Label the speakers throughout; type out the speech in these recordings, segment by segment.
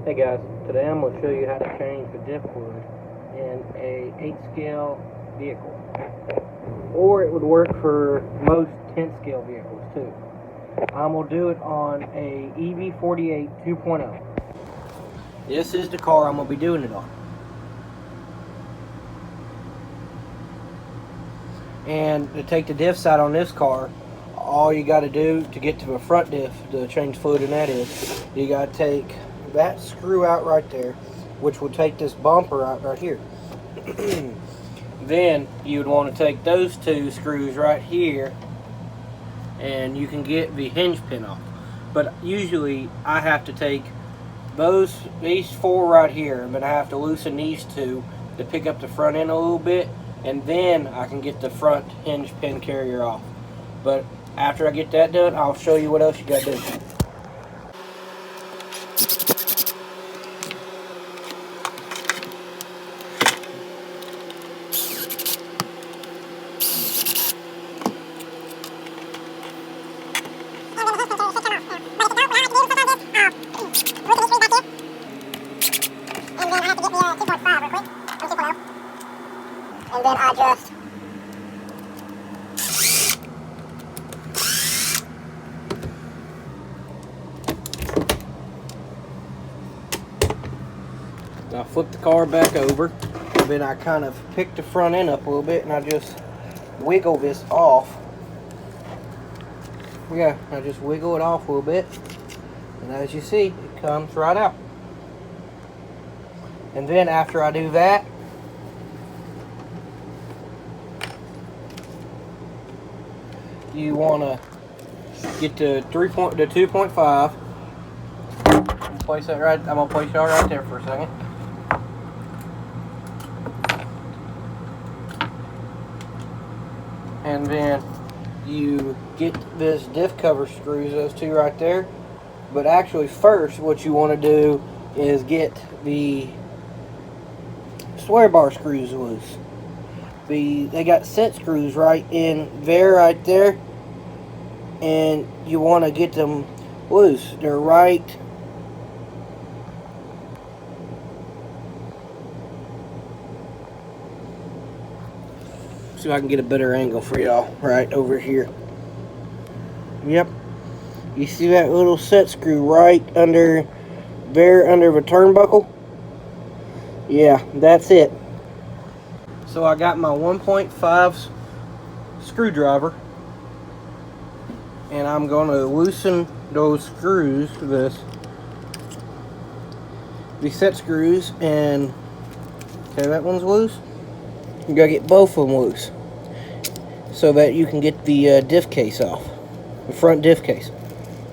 Speaker 1: Hey guys, today I'm going to show you how to change the diff fluid in a 8-scale vehicle. Or it would work for most 10-scale vehicles too. I'm going to do it on a EV48 2.0. This is the car I'm going to be doing it on. And to take the diff side on this car, all you got to do to get to the front diff, to change fluid in that is, you got to take that screw out right there, which will take this bumper out right here. Then you would want to take those two screws right here and you can get the hinge pin off. But usually I have to take these four right here, and then I have to loosen these two to pick up the front end a little bit, and then I can get the front hinge pin carrier off. But after I get that done, I'll show you what else you got to do.
Speaker 2: And then I just
Speaker 1: now flip the car back over, and then I kind of pick the front end up a little bit, and I just wiggle this off. Yeah, I just wiggle it off a little bit, and as you see, it comes right out. And then after I do that, you want to get the 2.5. Place that right. I'm gonna place y'all right there for a second. And then you get this diff cover screws, those two right there. But actually, first, what you want to do is get the square bar screws loose. They got set screws right in there, right there, and you want to get them loose. They're right see if I can get a better angle for y'all. Right over here. Yep. You see that little set screw right under there, under the turnbuckle? Yeah, that's it. So I got my 1.5 screwdriver, and I'm going to loosen those screws, these set screws, and okay, that one's loose. You gotta get both of them loose so that you can get the diff case off, the front diff case.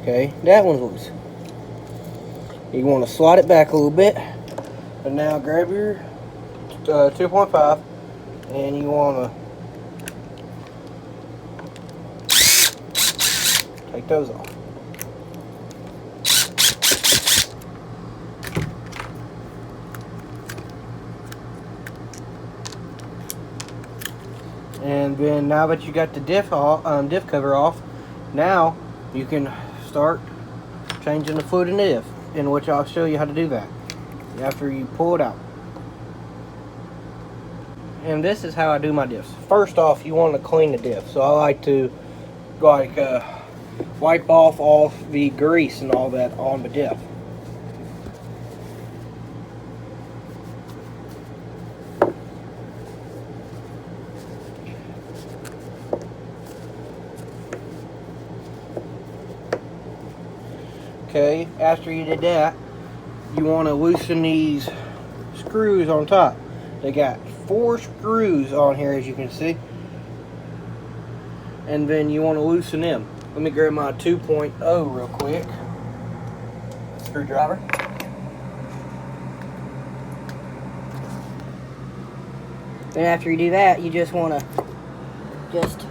Speaker 1: Okay, that one's loose. You want to slide it back a little bit, and now grab your 2.5, and you want to take those off. And then now that you got the diff cover off, now you can start changing the fluid in the diff, in which I'll show you how to do that after you pull it out. And this is how I do my diffs. First off, you want to clean the diff. So I like to wipe off all the grease and all that on the diff. Okay, after you did that, you want to loosen these screws on top. They got 4 screws on here, as you can see. And then you want to loosen them. Let me grab my 2.0 real quick. Screwdriver.
Speaker 2: then after you do that, you just want to just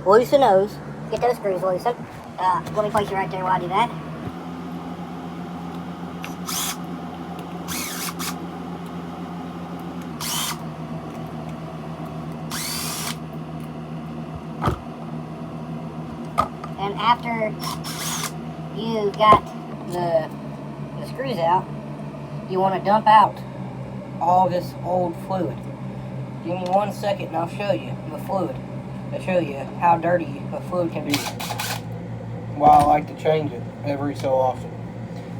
Speaker 2: loosen those. Get those screws loosened. Let me place you right there while I do that. And after you've got screws out, you want to dump out all this old fluid. Give me 1 second and I'll show you the fluid. I'll show you how dirty the fluid can be.
Speaker 1: Well, I like to change it every so often.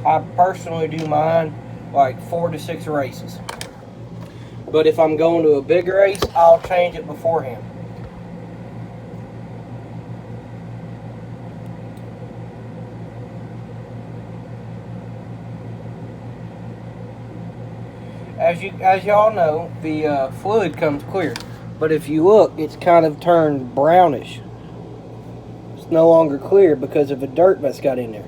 Speaker 1: I personally do mine like 4 to 6 races. But if I'm going to a big race, I'll change it beforehand. As y'all know, the fluid comes clear, but if you look, it's kind of turned brownish. It's no longer clear because of the dirt that's got in there.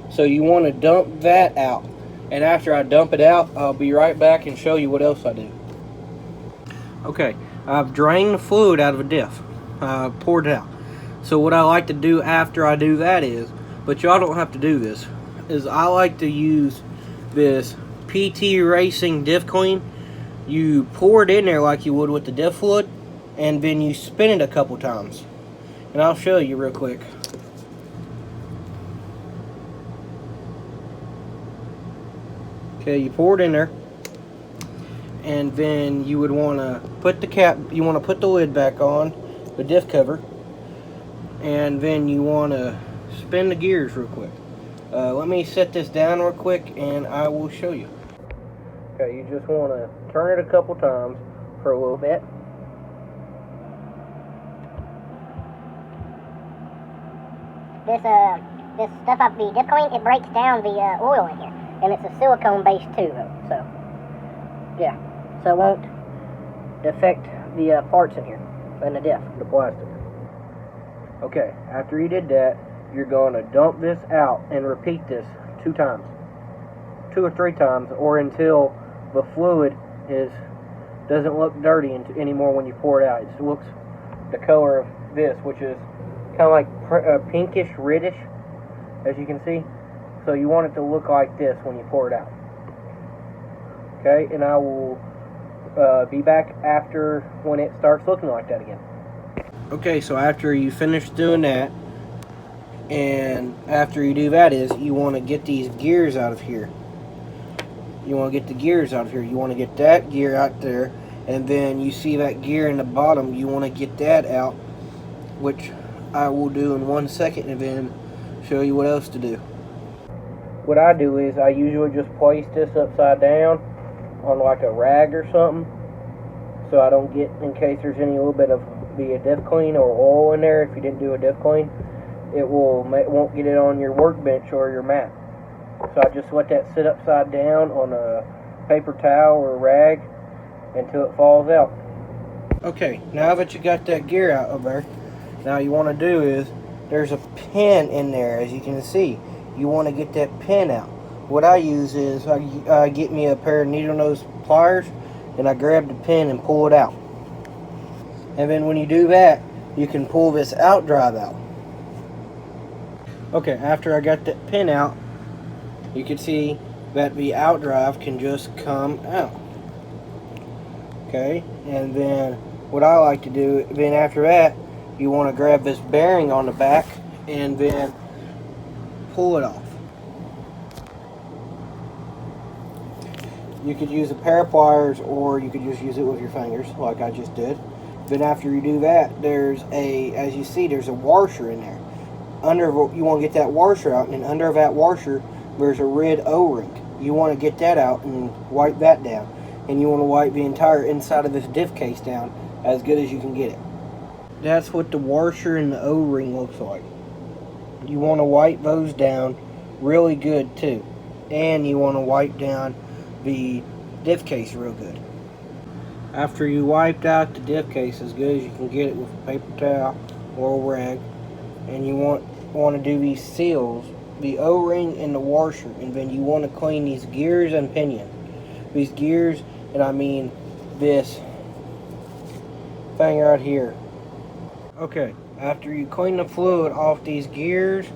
Speaker 1: So you want to dump that out, and after I dump it out, I'll be right back and show you what else I do. Okay, I've drained the fluid out of a diff, poured it out. So what I like to do after I do that is, but y'all don't have to do this, is I like to use this PT Racing Diff Clean. You pour it in there like you would with the diff fluid, and then you spin it a couple times. And I'll show you real quick. Okay, you pour it in there, and then you would want to put the cap, you want to put the lid back on, the diff cover, and then you want to spin the gears real quick. Let me set this down real quick and I will show you. Okay, you just want to turn it a couple times for a little bit.
Speaker 3: This stuff up the diff clean, it breaks down the oil in here, and it's a silicone base too, so
Speaker 2: Yeah, so it won't affect the parts in here, and the diff.
Speaker 1: The plastic. Okay, after you did that, you're going to dump this out and repeat this 2 times. 2 or 3 times, or until the fluid doesn't look dirty anymore when you pour it out. It looks the color of this, which is kind of like pinkish, reddish, as you can see. So you want it to look like this when you pour it out. Okay, and I will be back after when it starts looking like that again. Okay, so after you finish doing that, and after you do that is, you want to get these gears out of here. You want to get the gears out of here. You want to get that gear out there, and then you see that gear in the bottom, you want to get that out, which I will do in 1 second, and then show you what else to do. What I do is I usually just place this upside down on like a rag or something, so I don't get, in case there's any little bit of the diff clean or oil in there. If you didn't do a diff clean, it won't get it on your workbench or your mat. So I just let that sit upside down on a paper towel or a rag until it falls out. Okay, now that you got that gear out of there, now you want to do is, there's a pin in there, as you can see. You want to get that pin out. What I use is, I get me a pair of needle nose pliers, and I grab the pin and pull it out. And then when you do that, you can pull this out drive out. Okay, after I got that pin out, you can see that the out drive can just come out. Okay, and then what I like to do, then after that, you want to grab this bearing on the back and then pull it off. You could use a pair of pliers, or you could just use it with your fingers like I just did. Then after you do that, there's as you see, there's a washer in there. You want to get that washer out, and under that washer there's a red O-ring. You want to get that out and wipe that down, and you want to wipe the entire inside of this diff case down as good as you can get it. That's what the washer and the O-ring looks like. You want to wipe those down really good too, and you want to wipe down the diff case real good. After you wiped out the diff case as good as you can get it with a paper towel or a rag, and you want to do these seals, the O-ring and the washer, and then you want to clean these gears and pinion. These gears, and I mean this thing right here. Okay, after you clean the fluid off these gears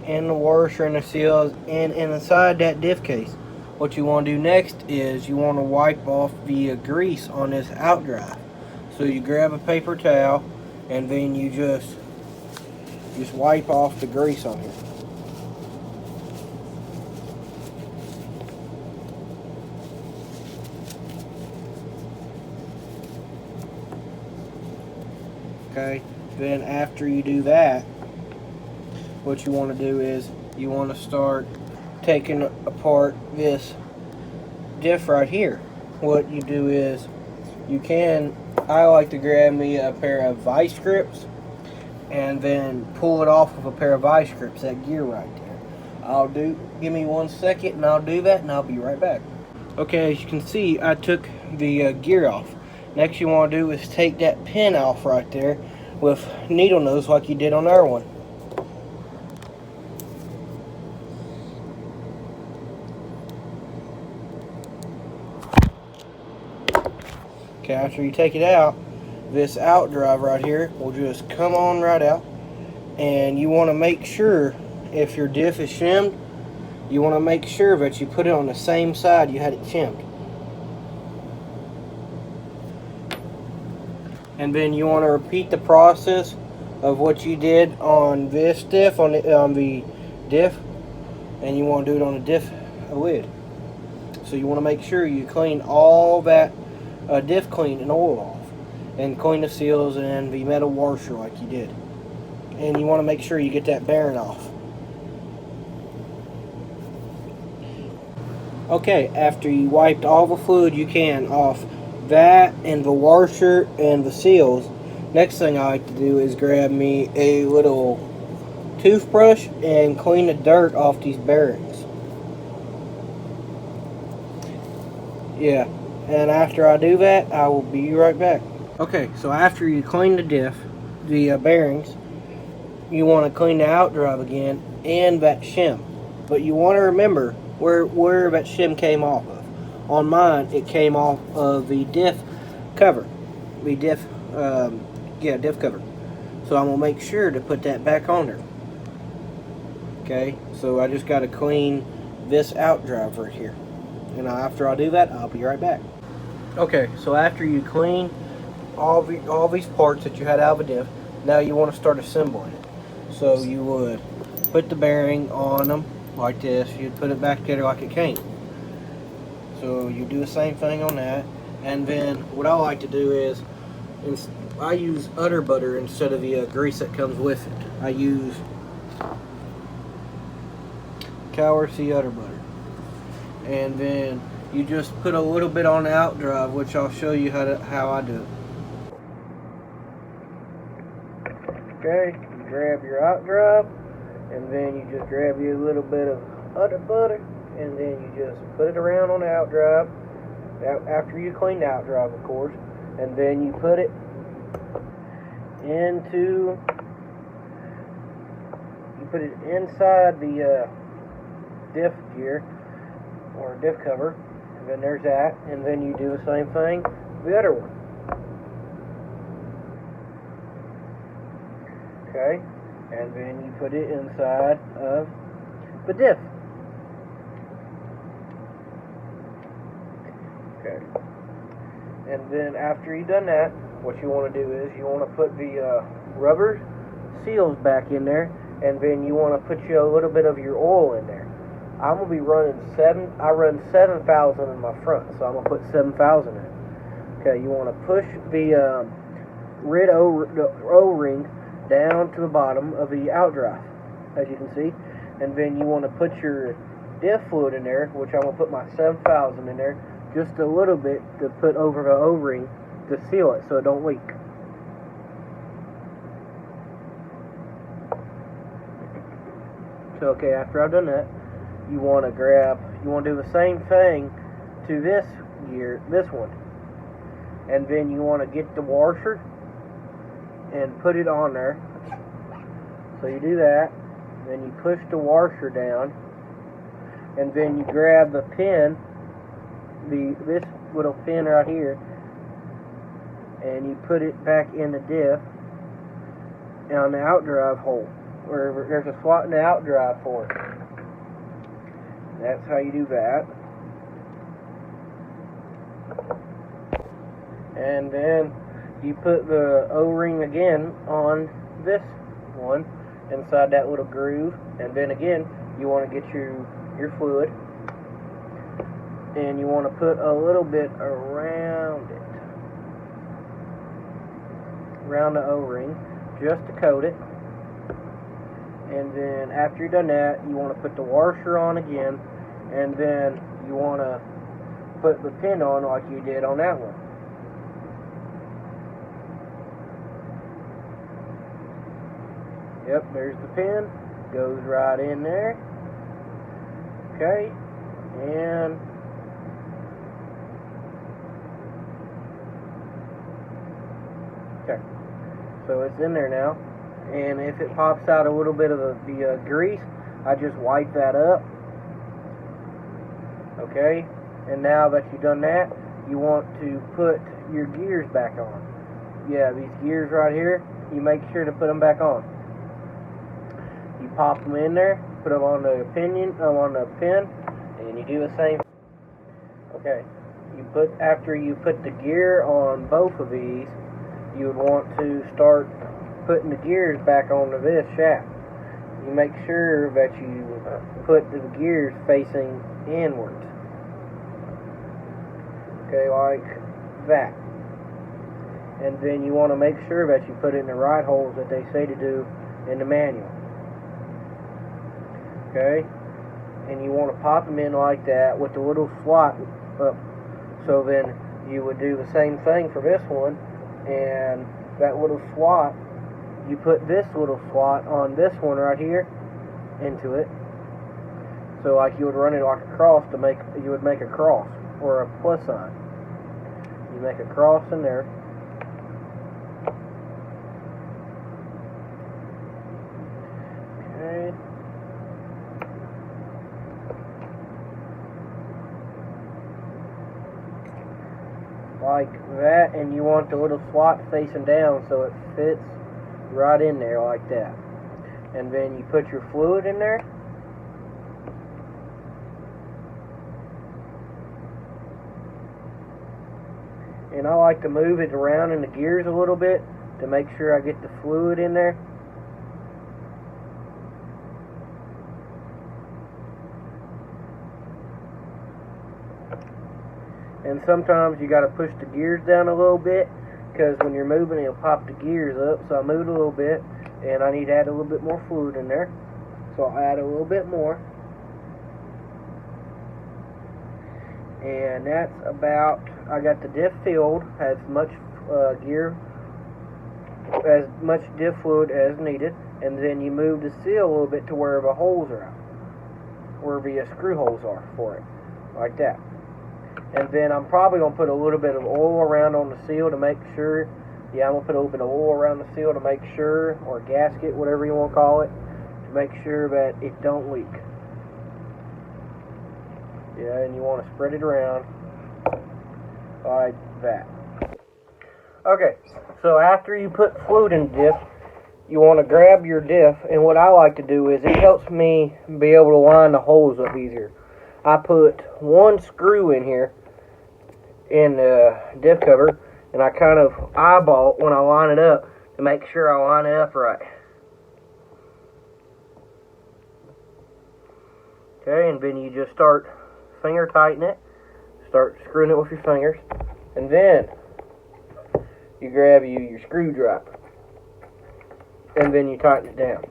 Speaker 1: and the washer and the seals and inside that diff case, what you want to do next is you want to wipe off the grease on this out drive. So you grab a paper towel and then you just wipe off the grease on here. Okay, then after you do that, what you want to do is you want to start taking apart this diff right here. What you do is I like to grab me a pair of vice grips and then pull it off of a pair of vice grips, that gear right there. Give me 1 second and I'll do that and I'll be right back. Okay, as you can see, I took the gear off. Next you want to do is take that pin off right there with needle nose like you did on our one. Okay, after you take it out, this out drive right here will just come on right out. And you want to make sure, if your diff is shimmed, you want to make sure that you put it on the same side you had it shimmed. And then you want to repeat the process of what you did on this diff, on the diff, and you want to do it on the diff lid. So you want to make sure you clean all that diff clean and oil off, and clean the seals and the metal washer like you did. And you want to make sure you get that bearing off. Okay, after you wiped all the fluid you can off that and the washer and the seals, next thing I like to do is grab me a little toothbrush and clean the dirt off these bearings. Yeah, and after I do that, I will be right back. Okay, so after you clean the bearings, you want to clean the outdrive again and that shim. But you want to remember where that shim came off of. On mine, it came off of the diff cover. The diff, diff cover. So I'm going to make sure to put that back on there. Okay, so I just got to clean this outdrive right here. And after I do that, I'll be right back. Okay, so after you clean all these parts that you had out of the diff, now you want to start assembling it. So you would put the bearing on them like this. You'd put it back together like it came. So you do the same thing on that. And then what I like to do is, I use udder butter instead of the grease that comes with it. I use Cower C udder butter. And then you just put a little bit on the outdrive, which I'll show you how I do it. Okay, you grab your outdrive, and then you just grab you a little bit of udder butter, and then you just put it around on the outdrive, after you clean the outdrive, of course, and then you put it inside the diff gear, or diff cover, and then there's that, and then you do the same thing with the other one. Okay, and then you put it inside of the diff. Okay, and then after you've done that, what you want to do is you want to put the rubber seals back in there, and then you want to put you a little bit of your oil in there. I'm going to be running I run 7,000 in my front, so I'm going to put 7,000 in. Okay, you want to push the red O-ring down to the bottom of the outdrive, as you can see, and then you want to put your diff fluid in there, which I'm going to put my 7,000 in there, just a little bit to put over the O-ring to seal it so it don't leak. So okay, after I've done that, you want to do the same thing to this one, and then you want to get the washer and put it on there. So you do that, then you push the washer down, and then you grab the pin, this little pin right here, and you put it back in the diff on the outdrive hole, where there's a slot in the outdrive for it. That's how you do that. And then you put the O-ring again on this one, inside that little groove, and then again you want to get your fluid, and you want to put a little bit around it, around the O-ring just to coat it. And then after you've done that, you want to put the washer on again, and then you want to put the pin on like you did on that one. Yep, there's the pin. Goes right in there. Okay, and okay, so it's in there now. And if it pops out a little bit of the grease, I just wipe that up. Okay, and now that you've done that, you want to put your gears back on. Yeah, these gears right here, you make sure to put them back on. You pop them in there, put them on the on the pin, and you do the same. Okay, after you put the gear on both of these, you would want to start putting the gears back onto this shaft. You make sure that you put the gears facing inwards. Okay, like that. And then you want to make sure that you put it in the right holes that they say to do in the manual. Okay, and you want to pop them in like that with the little slot up. So then you would do the same thing for this one, and that little slot, you put this little slot on this one right here into it. So like you would run it like a cross you would make a cross or a plus sign. You make a cross in there. Okay. Like that, and you want the little slot facing down so it fits right in there like that. And then you put your fluid in there. And I like to move it around in the gears a little bit to make sure I get the fluid in there. And sometimes you got to push the gears down a little bit, because when you're moving it'll pop the gears up. So I moved a little bit, and I need to add a little bit more fluid in there. So I'll add a little bit more. And that's about, I got the diff filled, as much as much diff fluid as needed, and then you move the seal a little bit to where the holes are at, where the screw holes are for it, like that. And then I'm probably going to put a little bit of oil around on the seal to make sure, yeah, I'm going to put a little bit of oil around the seal to make sure, or a gasket, whatever you want to call it, to make sure that it don't leak. Yeah, and you want to spread it around like that. Okay, so after you put fluid in the diff, you want to grab your diff, and what I like to do is it helps me be able to line the holes up easier. I put one screw in here in the diff cover, and I kind of eyeball it when I line it up to make sure I line it up right. Okay, and then you just start finger tighten it, start screwing it with your fingers, and then you grab your screwdriver, and then you tighten it down.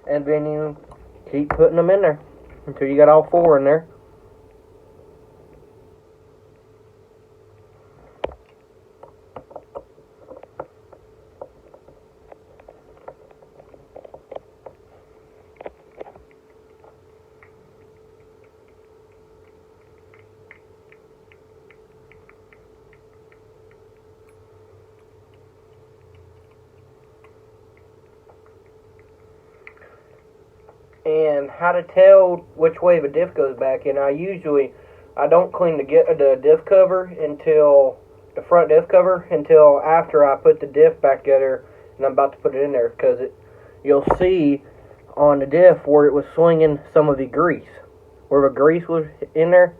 Speaker 1: And then you keep putting them in there until you got all four in there. And how to tell which way the diff goes back in, I don't clean the diff cover until the front diff cover until after I put the diff back together and I'm about to put it in there, because you'll see on the diff where it was swinging some of the grease, where the grease was in there.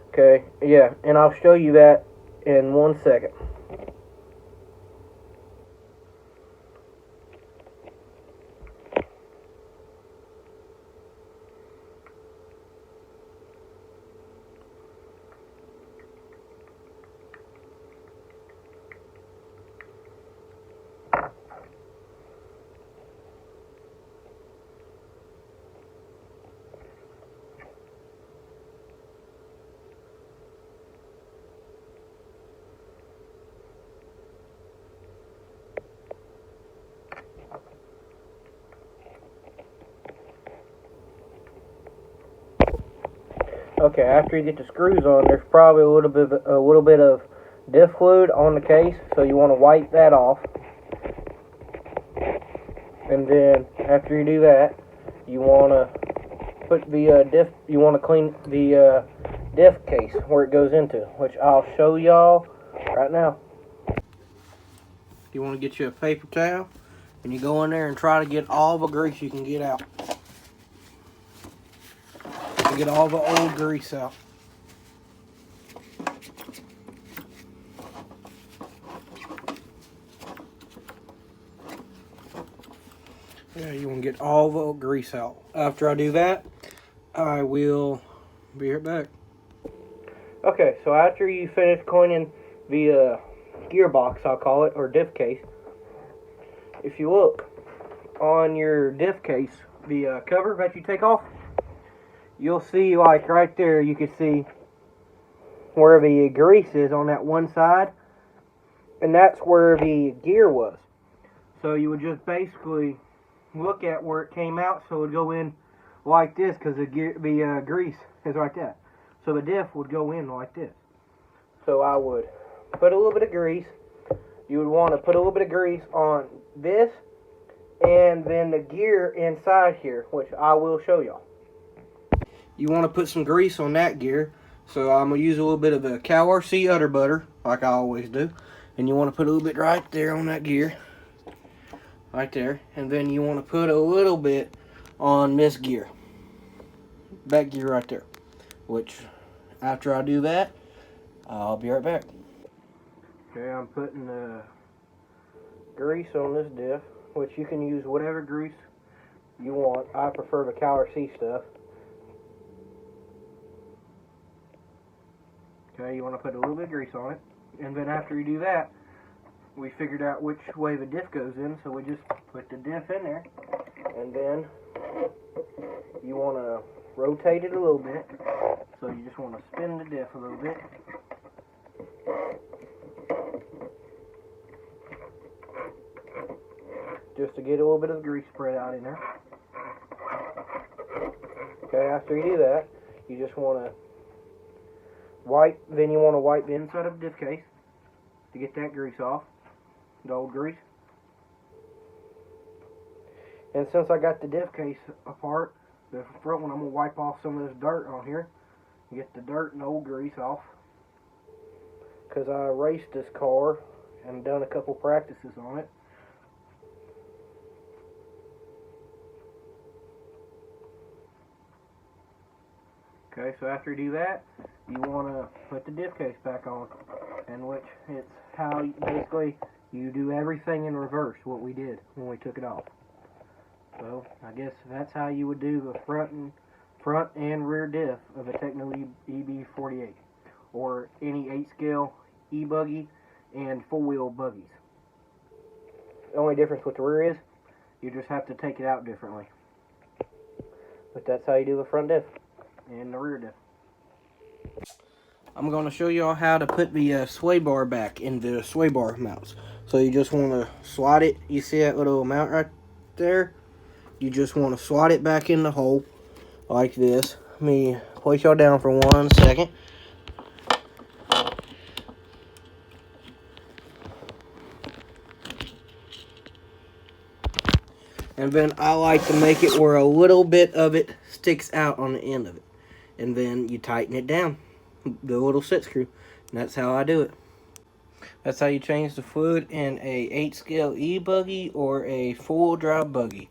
Speaker 1: Okay, yeah, and I'll show you that in 1 second. Okay, after you get the screws on, there's probably a little bit of diff fluid on the case, so you want to wipe that off. And then after you do that, you want to put the diff. You want to clean the diff case where it goes into, which I'll show y'all right now. You want to get you a paper towel, and you go in there and try to get all the grease you can get out. Get all the old grease out. Yeah, you want to get all the old grease out. After I do that, I will be right back. Okay, so after you finish cleaning the gearbox, I'll call it, or diff case, if you look on your diff case, the cover that you take off, you'll see, like right there, you can see where the grease is on that one side, and that's where the gear was. So you would just basically look at where it came out, so it would go in like this, because the grease is like that. So the diff would go in like this. So I would put a little bit of grease. You would want to put a little bit of grease on this, and then the gear inside here, which I will show y'all. You want to put some grease on that gear, so I'm going to use a little bit of the Cow RC udder butter, like I always do. And you want to put a little bit right there on that gear, right there. And then you want to put a little bit on this gear, that gear right there. Which, after I do that, I'll be right back. Okay, I'm putting grease on this diff, which you can use whatever grease you want. I prefer the Cow RC stuff. Okay, you want to put a little bit of grease on it. And then after you do that, we figured out which way the diff goes in, so we just put the diff in there. And then you want to rotate it a little bit. So you just want to spin the diff a little bit. Just to get a little bit of grease spread out in there. Okay, after you do that, you just want to wipe the inside of the diff case to get that grease off, the old grease. And since I got the diff case apart, the front one, I'm going to wipe off some of this dirt on here, get the dirt and old grease off, because I raced this car and done a couple practices on it. Okay, so after you do that, you want to put the diff case back on, in which it's how basically you do everything in reverse, what we did when we took it off. So I guess that's how you would do the front and rear diff of a Techno EB48, or any 8-scale e-buggy and 4-wheel buggies. The only difference with the rear is you just have to take it out differently. But that's how you do the front diff and the rear diff. I'm going to show y'all how to put the sway bar back in the sway bar mounts. So you just want to slide it. You see that little mount right there? You just want to slide it back in the hole like this. Let me place y'all down for 1 second. And then I like to make it where a little bit of it sticks out on the end of it. And then you tighten it down, the little set screw. And that's how I do it. That's how you change the fluid in a 8-scale e-buggy or a 4-wheel drive buggy.